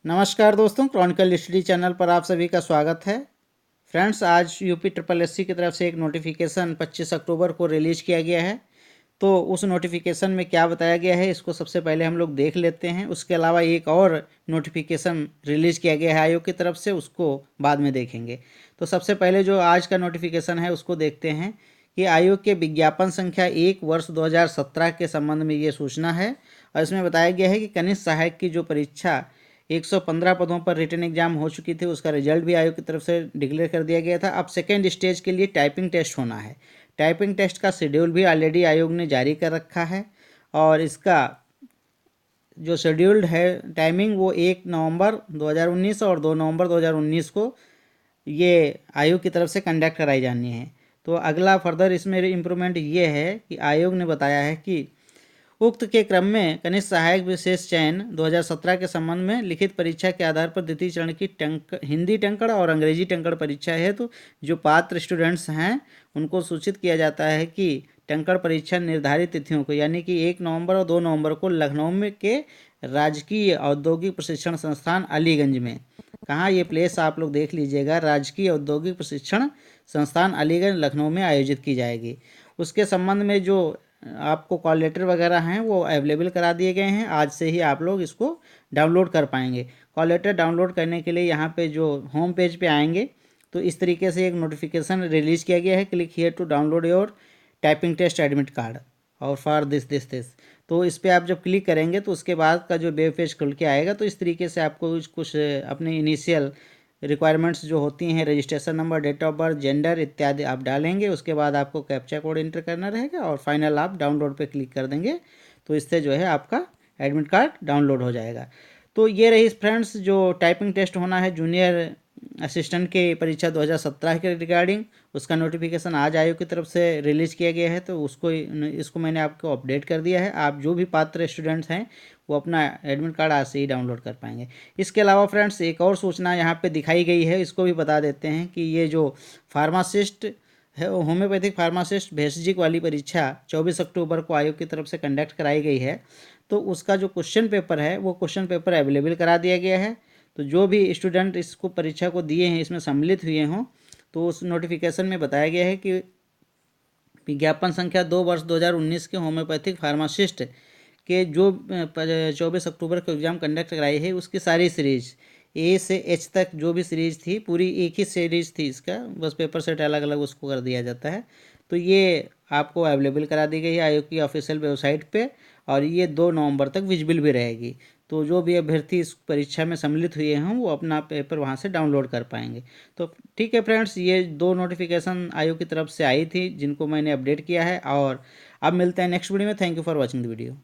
नमस्कार दोस्तों, Chronicle study channel पर आप सभी का स्वागत है। फ्रेंड्स, आज यूपी ट्रिपल एससी की तरफ से एक नोटिफिकेशन 25 अक्टूबर को रिलीज़ किया गया है। तो उस नोटिफिकेशन में क्या बताया गया है, इसको सबसे पहले हम लोग देख लेते हैं। उसके अलावा एक और नोटिफिकेशन रिलीज़ किया गया है आयोग की तरफ से, उसको बाद में देखेंगे। तो सबसे पहले जो आज का नोटिफिकेशन है उसको देखते हैं कि आयोग के विज्ञापन संख्या 1 वर्ष 2017 के संबंध में ये सूचना है। और इसमें बताया गया है कि कनिष्ठ सहायक की जो परीक्षा 115 पदों पर रिटन एग्जाम हो चुकी थी, उसका रिजल्ट भी आयोग की तरफ से डिक्लेयर कर दिया गया था। अब सेकेंड स्टेज के लिए टाइपिंग टेस्ट होना है। टाइपिंग टेस्ट का शेड्यूल भी ऑलरेडी आयोग ने जारी कर रखा है और इसका जो शेड्यूल्ड है टाइमिंग वो 1 नवंबर 2019 और 2 नवंबर 2019 को ये आयोग की तरफ से कंडक्ट कराई जानी है। तो अगला फर्दर इसमें इम्प्रूवमेंट ये है कि आयोग ने बताया है कि उक्त के क्रम में कनिष्ठ सहायक विशेष चयन 2017 के संबंध में लिखित परीक्षा के आधार पर द्वितीय चरण की हिंदी टंकण और अंग्रेजी टंकण परीक्षा है। तो जो पात्र स्टूडेंट्स हैं उनको सूचित किया जाता है कि टंकण परीक्षा निर्धारित तिथियों को यानी कि 1 नवंबर और 2 नवंबर को लखनऊ में के राजकीय औद्योगिक प्रशिक्षण संस्थान अलीगंज में, कहाँ ये प्लेस आप लोग देख लीजिएगा, राजकीय औद्योगिक प्रशिक्षण संस्थान अलीगंज लखनऊ में आयोजित की जाएगी। उसके संबंध में जो आपको कॉल लेटर वगैरह हैं वो अवेलेबल करा दिए गए हैं। आज से ही आप लोग इसको डाउनलोड कर पाएंगे। कॉल लेटर डाउनलोड करने के लिए यहाँ पे जो होम पेज पे आएंगे तो इस तरीके से एक नोटिफिकेशन रिलीज़ किया गया है, click here to download your typing test admit card और फॉर दिस। तो इस पर आप जब क्लिक करेंगे तो उसके बाद का जो वेब पेज खुल के आएगा, तो इस तरीके से आपको कुछ अपने इनिशियल रिक्वायरमेंट्स जो होती हैं, registration number, date of birth, gender इत्यादि आप डालेंगे। उसके बाद आपको कैप्चा कोड एंटर करना रहेगा और फाइनल आप डाउनलोड पे क्लिक कर देंगे तो इससे जो है आपका एडमिट कार्ड डाउनलोड हो जाएगा। तो ये रही फ्रेंड्स जो टाइपिंग टेस्ट होना है जूनियर असिस्टेंट के परीक्षा 2017 के रिगार्डिंग, उसका नोटिफिकेशन आज आयोग की तरफ से रिलीज़ किया गया है। तो इसको मैंने आपको अपडेट कर दिया है। आप जो भी पात्र स्टूडेंट्स हैं वो अपना एडमिट कार्ड आज से ही डाउनलोड कर पाएंगे। इसके अलावा फ्रेंड्स एक और सूचना यहाँ पे दिखाई गई है, इसको भी बता देते हैं कि ये जो फार्मासिस्ट है, होम्योपैथिक फार्मासिस्ट भेषजिक वाली परीक्षा 24 अक्टूबर को आयोग की तरफ से कंडक्ट कराई गई है। तो उसका जो क्वेश्चन पेपर है वो क्वेश्चन पेपर अवेलेबल करा दिया गया है। तो जो भी स्टूडेंट इसको परीक्षा को दिए हैं, इसमें सम्मिलित हुए हों, तो उस नोटिफिकेशन में बताया गया है कि विज्ञापन संख्या 2 वर्ष 2019 के होम्योपैथिक फार्मासिस्ट के जो 24 अक्टूबर को एग्ज़ाम कंडक्ट कराई है उसकी सारी सीरीज ए से एच तक जो भी सीरीज थी पूरी एक ही सीरीज थी, इसका बस पेपर सेट अलग अलग उसको कर दिया जाता है। तो ये आपको अवेलेबल करा दी गई है आयोग की ऑफिशियल वेबसाइट पे और ये 2 नवंबर तक विजिबल भी रहेगी। तो जो भी अभ्यर्थी इस परीक्षा में सम्मिलित हुए हों वो अपना पेपर वहाँ से डाउनलोड कर पाएंगे। तो ठीक है फ्रेंड्स, ये 2 नोटिफिकेशन आयोग की तरफ से आई थी जिनको मैंने अपडेट किया है और अब मिलते हैं नेक्स्ट वीडियो में। Thank you for watching the video.